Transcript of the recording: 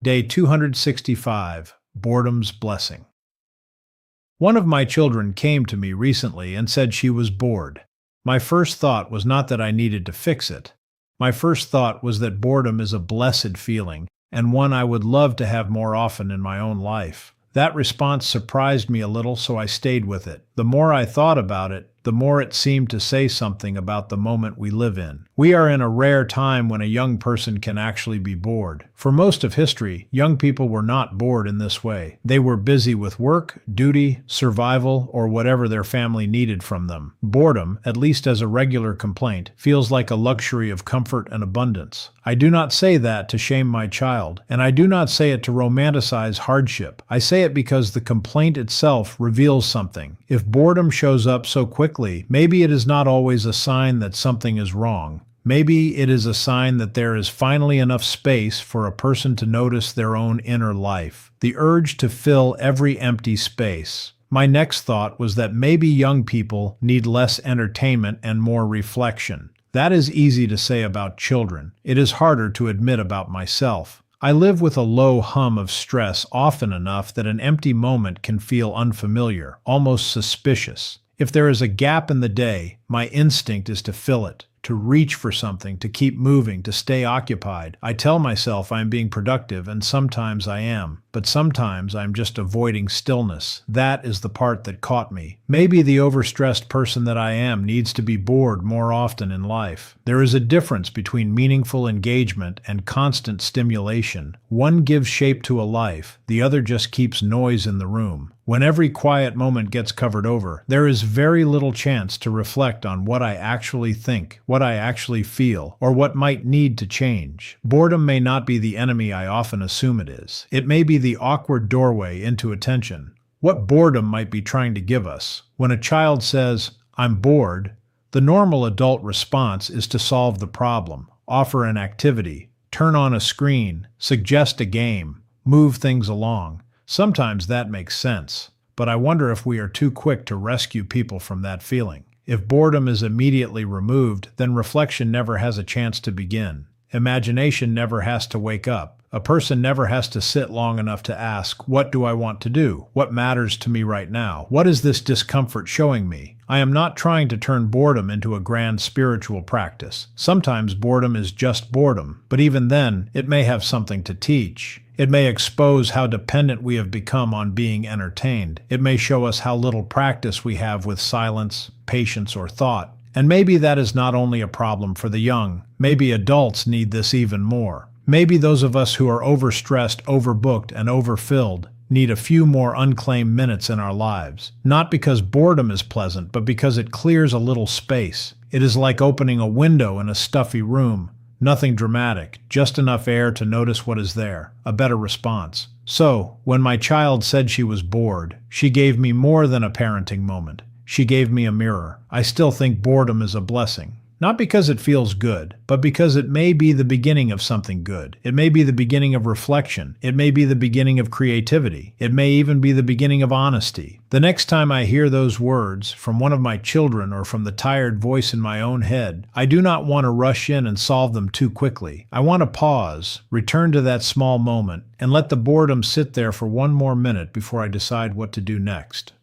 Day 265, Boredom's Blessing. One of my children came to me recently and said she was bored. My first thought was not that I needed to fix it. My first thought was that boredom is a blessed feeling, and one I would love to have more often in my own life. That response surprised me a little, so I stayed with it. The more I thought about it, the more it seemed to say something about the moment we live in. We are in a rare time when a young person can actually be bored. For most of history, young people were not bored in this way. They were busy with work, duty, survival, or whatever their family needed from them. Boredom, at least as a regular complaint, feels like a luxury of comfort and abundance. I do not say that to shame my child, and I do not say it to romanticize hardship. I say it because the complaint itself reveals something. If boredom shows up so quickly, maybe it is not always a sign that something is wrong. Maybe it is a sign that there is finally enough space for a person to notice their own inner life, the urge to fill every empty space. My next thought was that maybe young people need less entertainment and more reflection. That is easy to say about children. It is harder to admit about myself. I live with a low hum of stress often enough that an empty moment can feel unfamiliar, almost suspicious. If there is a gap in the day, my instinct is to fill it, to reach for something, to keep moving, to stay occupied. I tell myself I am being productive, and sometimes I am, but sometimes I'm just avoiding stillness. That is the part that caught me. Maybe the overstressed person that I am needs to be bored more often in life. There is a difference between meaningful engagement and constant stimulation. One gives shape to a life, the other just keeps noise in the room. When every quiet moment gets covered over, there is very little chance to reflect on what I actually think, what I actually feel, or what might need to change. Boredom may not be the enemy I often assume it is. It may be the awkward doorway into attention. What boredom might be trying to give us? When a child says, "I'm bored," the normal adult response is to solve the problem, offer an activity, turn on a screen, suggest a game, move things along. Sometimes that makes sense, but I wonder if we are too quick to rescue people from that feeling. If boredom is immediately removed, then reflection never has a chance to begin. Imagination never has to wake up. A person never has to sit long enough to ask, what do I want to do? What matters to me right now? What is this discomfort showing me? I am not trying to turn boredom into a grand spiritual practice. Sometimes boredom is just boredom, but even then, it may have something to teach. It may expose how dependent we have become on being entertained. It may show us how little practice we have with silence, patience, or thought. And maybe that is not only a problem for the young. Maybe adults need this even more. Maybe those of us who are overstressed, overbooked, and overfilled need a few more unclaimed minutes in our lives. Not because boredom is pleasant, but because it clears a little space. It is like opening a window in a stuffy room. Nothing dramatic, just enough air to notice what is there, a better response. So, when my child said she was bored, she gave me more than a parenting moment. She gave me a mirror. I still think boredom is a blessing. Not because it feels good, but because it may be the beginning of something good. It may be the beginning of reflection. It may be the beginning of creativity. It may even be the beginning of honesty. The next time I hear those words from one of my children or from the tired voice in my own head, I do not want to rush in and solve them too quickly. I want to pause, return to that small moment, and let the boredom sit there for one more minute before I decide what to do next.